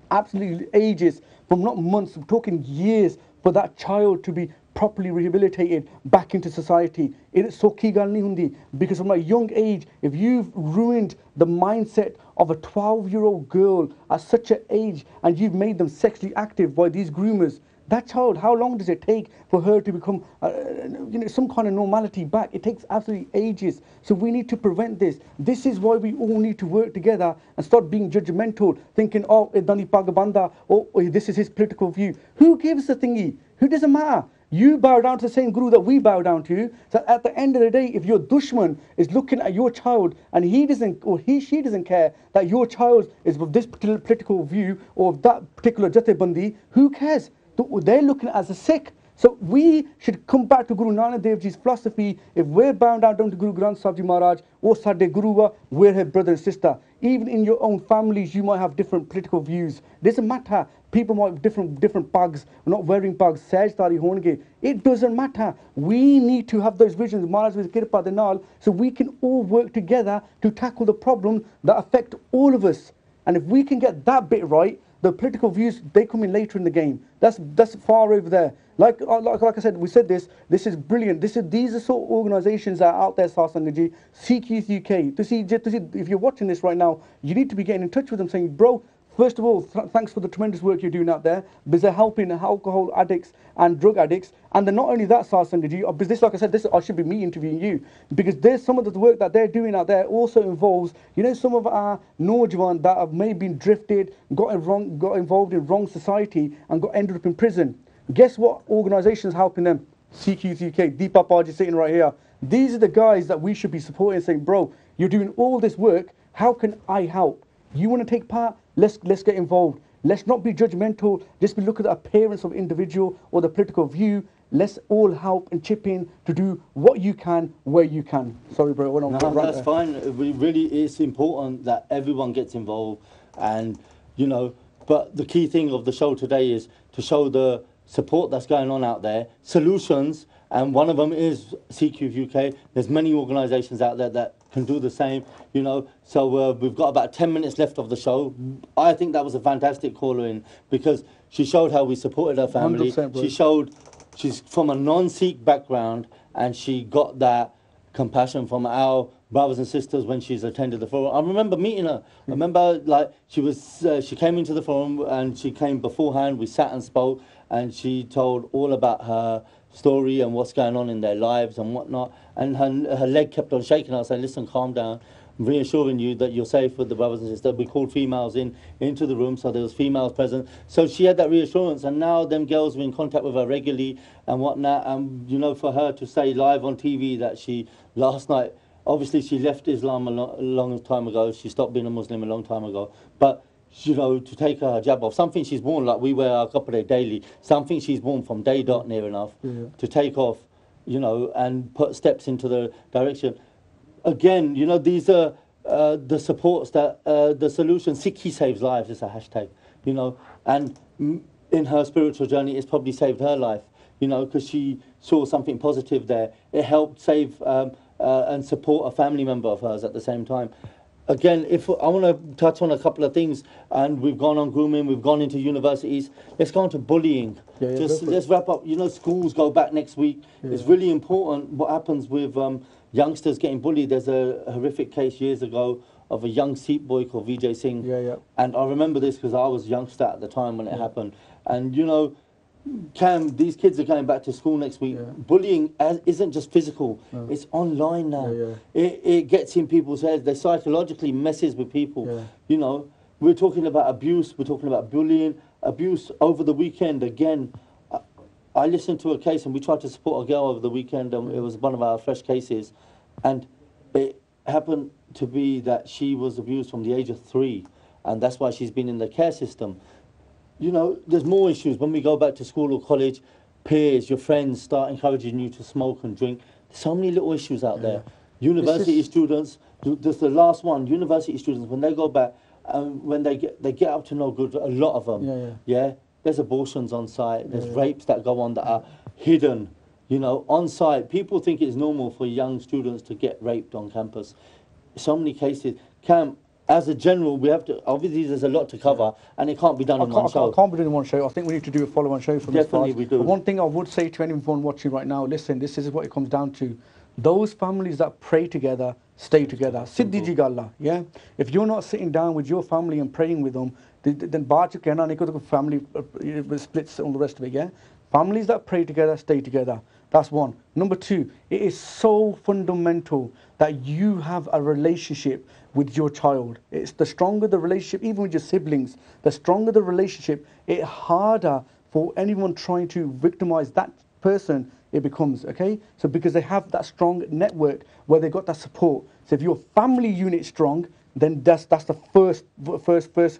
absolutely ages, from not months, I'm talking years, for that child to be properly rehabilitated back into society. It's so key gal nahi hundi, because from a young age, if you've ruined the mindset of a 12-year-old girl at such an age and you've made them sexually active by these groomers, that child, how long does it take for her to become, some kind of normality back? It takes absolutely ages. So we need to prevent this. This is why we all need to work together and start being judgmental, thinking, oh, idani pagabanda, oh, this is his political view. Who gives the thingy? Who doesn't matter? You bow down to the same guru that we bow down to. So at the end of the day, if your dushman is looking at your child and he doesn't, or she doesn't care that your child is of this particular political view or of that particular jathebandi, who cares? They're looking at it as a Sikh. So we should come back to Guru Nanak Dev Ji's philosophy. If we're bound down to Guru Granth Sahib Ji Maharaj or Sade Guruwa, we're her brother and sister. Even in your own families, you might have different political views. It doesn't matter. People might have different bags. We're not wearing bags. Sajdari honge. It doesn't matter. We need to have those visions. Maharaj with Kirpa de Naal, so we can all work together to tackle the problem that affect all of us. And if we can get that bit right, the political views, they come in later in the game. That's far over there. Like I said, we said this is brilliant. These are sort of organisations that are out there, Sasangaji, Sikh Youth UK. To see, if you're watching this right now, you need to be getting in touch with them saying, bro, first of all, thanks for the tremendous work you're doing out there, because they're helping alcohol addicts and drug addicts. And then not only that, Sasangaji, because this, like I said, I should be me interviewing you, because there's some of the work that they're doing out there also involves, some of our Naujawan that have maybe been drifted, got involved in wrong society and ended up in prison. Guess what organisation's helping them? Sikh Youth UK, Deepa Paji sitting right here. These are the guys that we should be supporting, saying, bro, you're doing all this work, how can I help? You want to take part? Let's get involved. Let's not be judgmental, just be looking at the appearance of individual or the political view. Let's all help and chip in to do what you can, where you can. Sorry, bro. No, that's fine. It's important that everyone gets involved, and but the key thing of the show today is to show the support that's going on out there, solutions, and one of them is Sikh Youth UK. There's many organisations out there that can do the same, So we've got about 10 minutes left of the show. I think that was a fantastic caller in, because she showed how we supported her family. She showed she's from a non-Sikh background, and she got that compassion from our brothers and sisters when she's attended the forum. I remember meeting her. I remember she came into the forum and she came beforehand. We sat and spoke, and she told all about her story and what's going on in their lives and whatnot. And her leg kept on shaking. I was saying, listen, calm down. I'm reassuring you that you're safe with the brothers and sisters. We called females into the room, so there was females present. So she had that reassurance, and now them girls are in contact with her regularly and whatnot. And for her to say live on TV that she last night, obviously she left Islam a long time ago. She stopped being a Muslim a long time ago. But to take her hijab off, something she's worn, like we wear our kapade daily, something she's worn from day dot near enough, to take off, and put steps into the direction. Again, these are the supports that, the solution, Sikhi saves lives is a hashtag, and in her spiritual journey, it's probably saved her life, because she saw something positive there. It helped save and support a family member of hers at the same time. Again, if I want to touch on a couple of things, and we've gone on grooming, we've gone into universities, let's go on to bullying. Let's wrap up. Schools go back next week. It's really important what happens with youngsters getting bullied. There's a horrific case years ago of a young Sikh boy called Vijay Singh. And I remember this because I was a youngster at the time when it happened. And Cam, these kids are going back to school next week. Bullying isn't just physical, it's online now. It gets in people's heads. They psychologically messes with people. We're talking about abuse, we're talking about bullying, abuse over the weekend. Again, I listened to a case, and we tried to support a girl over the weekend, and it was one of our fresh cases, and it happened to be that she was abused from the age of 3, and that's why she's been in the care system. There's more issues. When we go back to school or college, peers, your friends start encouraging you to smoke and drink. There's so many little issues out there. University students, there's the last one, university students, when they go back, when they get up to no good, a lot of them, there's abortions on site, there's rapes that go on that are hidden, on site. People think it's normal for young students to get raped on campus. So many cases. Cam, as a general, we have to, obviously there's a lot to cover, and it can't be done in one show. I can't be doing one show. I think we need to do a follow-on show from this part. Definitely we do. But one thing I would say to anyone watching right now, listen, this is what it comes down to. Those families that pray together, stay together. Siddhi ji galla, yeah. If you're not sitting down with your family and praying with them, then baad ch kehna nahi ko family splits and all the rest of it, yeah. Families that pray together stay together. That's one. Number two, it is so fundamental that you have a relationship with your child. It's the stronger the relationship, even with your siblings, the stronger the relationship, it's harder for anyone trying to victimize that person it becomes, okay? So because they have that strong network where they got that support. So if your family unit strong, then that's the first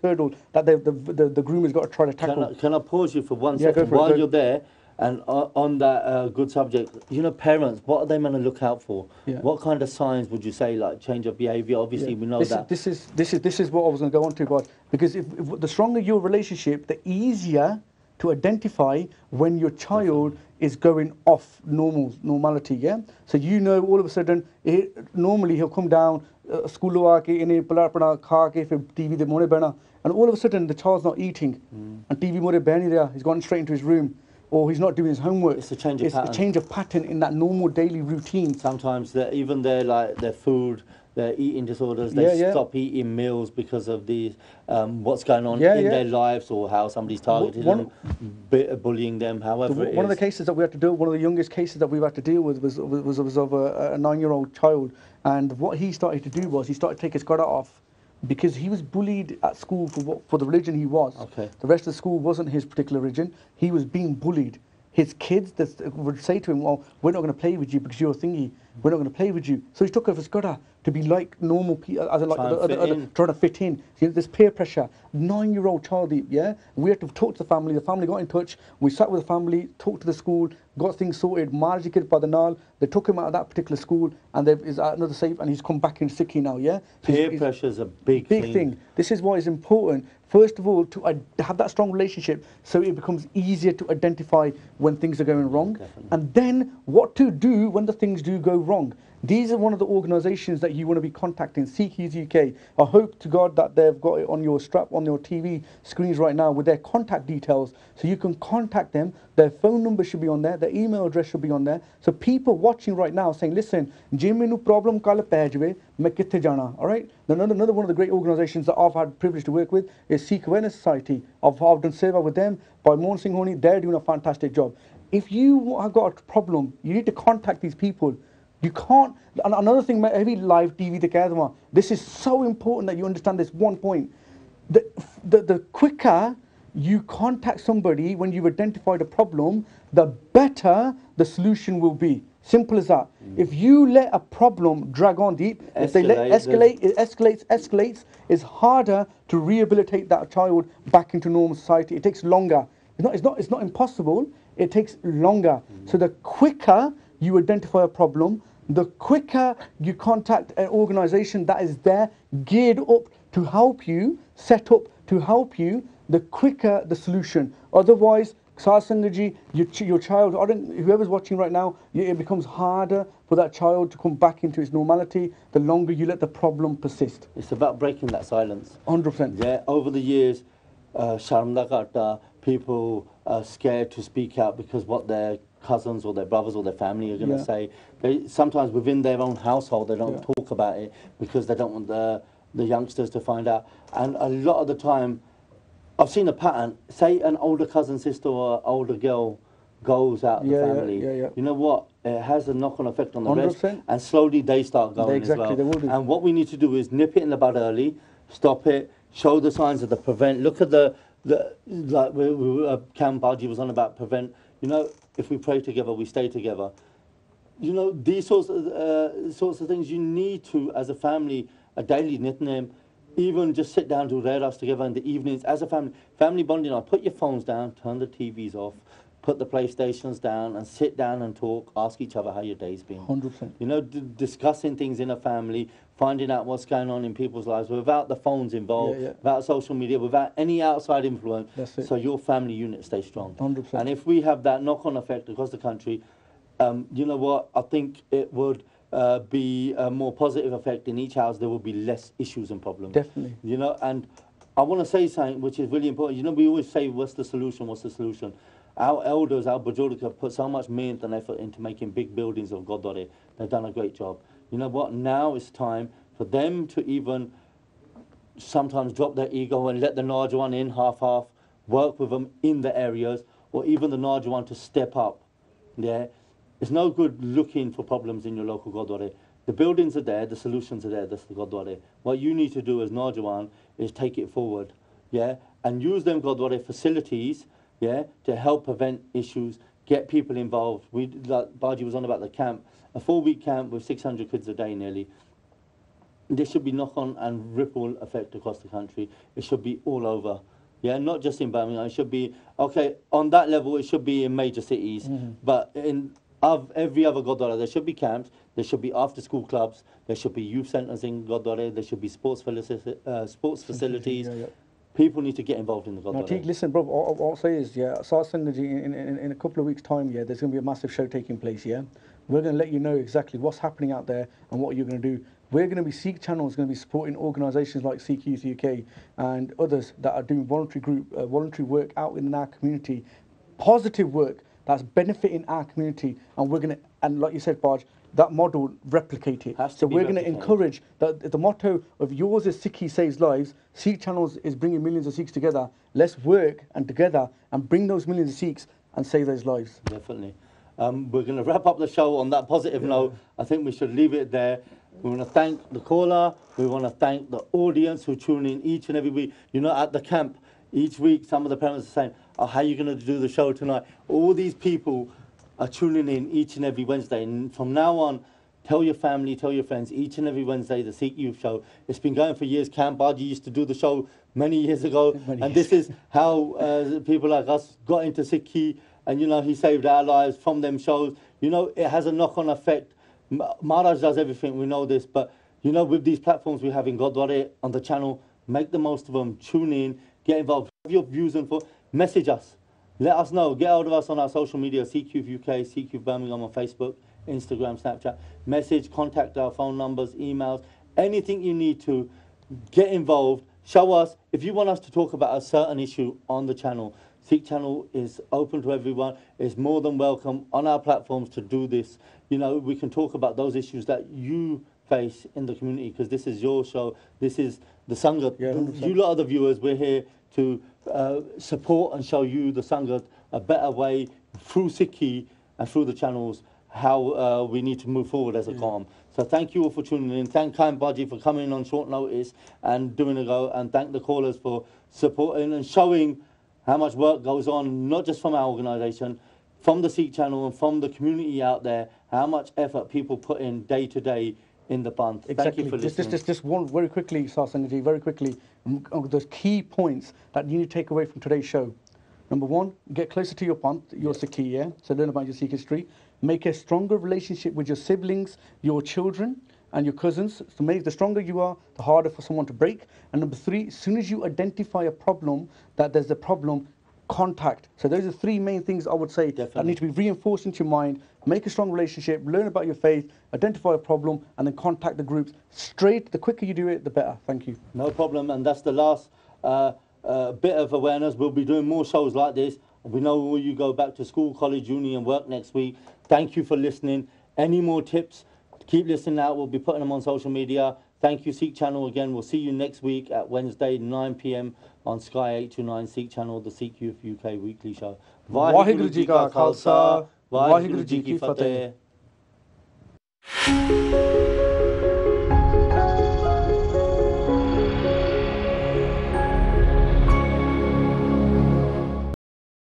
hurdle that the groom has got to try to tackle. Can I pause you for 1 second while you're there? And on that good subject, you know, parents, what are they going to look out for? Yeah. What kind of signs would you say, like change of behaviour? Obviously, we know that. This is what I was going to go on to, but because if the stronger your relationship, the easier to identify when your child is going off normality, yeah? So you know all of a sudden, normally he'll come down, school aake, ine pada kha ke, fir TV de more bana, and all of a sudden the child's not eating, and TV more bani raha, he's gone straight into his room, or he's not doing his homework. It's a change of pattern. It's a change of pattern in that normal daily routine. Sometimes even their food, their eating disorders, they stop eating meals because of the what's going on in their lives, or how somebody's targeted them, bullying them, however it is. One of the cases that we had to deal with, one of the youngest cases that we've had to deal with was of a 9-year-old child, and what he started to do was he started to take his skirt off because he was bullied at school for the religion he was. Okay. The rest of the school wasn't his particular religion. He was being bullied. His kids would say to him, well, we're not going to play with you because you're a thingy. We're not going to play with you. So he took off his skirt to be like normal people, as in like trying to fit in. You know, there's peer pressure. 9-year-old child, yeah? We had to talk to the family got in touch. We sat with the family, talked to the school, got things sorted. They took him out of that particular school, and is at another safe, and he's come back in Sikhi now, yeah? So peer pressure is a big thing. This is why it's important, first of all, to have that strong relationship so it becomes easier to identify when things are going wrong. Definitely. And then what to do when the things do go wrong. These are one of the organisations that you want to be contacting, Sikh Youth UK. I hope to God that they've got it on your strap, on your TV screens right now with their contact details, so you can contact them. Their phone number should be on there, their email address should be on there. So people watching right now saying, listen, je mainu problem kal pੈ jawe, main kithe jana, all right? Another one of the great organisations that I've had privilege to work with is Sikh Awareness Society. I've done seva with them by Mohan Singh Honi. They're doing a fantastic job. If you have got a problem, you need to contact these people. You can't, and another thing, every live TV te keh dewa, this is so important that you understand this one point. The quicker you contact somebody when you've identified a problem, the better the solution will be. Simple as that. If you let a problem drag on deep, if they let it escalates, it's harder to rehabilitate that child back into normal society. It takes longer. It's not impossible. It takes longer. So the quicker you identify a problem, the quicker you contact an organisation that is there, geared up to help you, set up to help you, the quicker the solution. Otherwise, Sangaji, your child, whoever's watching right now, it becomes harder for that child to come back into its normality the longer you let the problem persist. It's about breaking that silence. 100%. Yeah, over the years, Sharmda Karta, people are scared to speak out because what their cousins or their brothers or their family are going to say. Sometimes within their own household, they don't talk about it because they don't want the youngsters to find out. And a lot of the time, I've seen a pattern. Say an older cousin, sister, or older girl goes out the family. You know what? It has a knock-on effect on the 100%. rest, and slowly they start going as well. They will do. And what we need to do is nip it in the bud early, stop it, show the signs of the prevent. Look at like Cam Baji was on about prevent. You know, if we pray together, we stay together. You know, these sorts of things you need to, as a family, a daily nitnem, even just sit down to read us together in the evenings as a family. Family bonding, put your phones down, turn the TVs off, put the PlayStations down, and sit down and talk, ask each other how your day's been. 100%. You know, discussing things in a family, finding out what's going on in people's lives without the phones involved, without social media, without any outside influence. That's it. So your family unit stays strong. 100%. And if we have that knock-on effect across the country, you know what, I think it would be a more positive effect in each house. There will be less issues and problems. Definitely. You know, and I want to say something which is really important. You know, we always say, what's the solution, what's the solution? Our elders, our Bajorika, have put so much mehnat and effort into making big buildings of Godore. They've done a great job. you know what, now it's time for them to even sometimes drop their ego and let the Najwan in half-half, work with them in the areas, or even the Najwan to step up. Yeah, it's no good looking for problems in your local Gurdwara. The buildings are there, the solutions are there, that's the Gurdwara. What you need to do as Najwan is take it forward, yeah, and use them Gurdwara facilities, yeah, to help prevent issues, get people involved. We, like Baji was on about the camp, a 4-week camp with 600 kids a day nearly. This should be knock-on and ripple effect across the country. It should be all over. Yeah, not just in Birmingham. It should be, okay, on that level, it should be in major cities. But in every other Gurdwara, there should be camps, there should be after-school clubs, there should be youth centres in Gurdwara, there should be sports facilities. People need to get involved in the Gurdwara. Now, listen, bro, all I'll say is, yeah, in a couple of weeks' time, yeah, there's going to be a massive show taking place, yeah? We're going to let you know exactly what's happening out there and what you're going to do. We're going to be, Sikh Channel is going to be supporting organisations like Sikh Youth UK and others that are doing voluntary work out in our community, positive work that's benefiting our community, and we're going to, and like you said, Baj, that model, replicate it. So we're going to encourage that the motto of yours is Sikhi saves lives. Sikh Channels is bringing millions of Sikhs together. Let's work and together and bring those millions of Sikhs and save those lives. Definitely. We're going to wrap up the show on that positive note. I think we should leave it there. We want to thank the caller. We want to thank the audience who tune in each and every week. You know, at the camp, each week, some of the parents are saying, oh, how are you going to do the show tonight? All these people are tuning in each and every Wednesday. And from now on, tell your family, tell your friends, each and every Wednesday, the Sikh Youth Show. It's been going for years. Camp Baji used to do the show many years ago. This is how people like us got into Sikhi. And, you know, he saved our lives from them shows. You know, it has a knock-on effect. Maharaj does everything, we know this, but, you know, with these platforms we have in Gurdwara on the channel, make the most of them, tune in, get involved, have your views and message us, let us know, get hold of us on our social media, Sikh Youth UK, Sikh Youth Birmingham on Facebook, Instagram, Snapchat, message, contact our phone numbers, emails, anything you need to, get involved, show us, if you want us to talk about a certain issue on the channel, Sikh Channel is open to everyone, is more than welcome on our platforms to do this. You know, we can talk about those issues that you face in the community, because this is your show, this is the Sangat. Yeah, you lot of the viewers, we're here to support and show you, the Sangat, a better way through Sikhi and through the channels, how we need to move forward as a Qawm. So thank you all for tuning in. Thank Khan Baji for coming on short notice and doing a go, and thank the callers for supporting and showing how much work goes on, not just from our organisation, from the Sikh Channel and from the community out there, how much effort people put in day to day in the Panth. Exactly. Thank you for listening. Just one very quickly, Sasanji, very quickly, those key points that you need to take away from today's show. Number one, get closer to your Panth, your Sikhi, yeah? So learn about your Sikh history. Make a stronger relationship with your siblings, your children, and your cousins. So the stronger you are, the harder for someone to break. And number three, as soon as you identify a problem, that there's a problem, contact. So those are three main things I would say that need to be reinforced into your mind. Make a strong relationship, learn about your faith, identify a problem, and then contact the groups. Straight, the quicker you do it, the better. Thank you. No problem, and that's the last bit of awareness. We'll be doing more shows like this. We know you go back to school, college, uni, and work next week. Thank you for listening. Any more tips? Keep listening out. We'll be putting them on social media. Thank you, Sikh Channel. Again, we'll see you next week at Wednesday, 9 p.m. on Sky 829 Sikh Channel, the Sikh Youth UK weekly show. Vaheguru Ji Ka Khalsa, Vaheguru Ji Ki Fateh.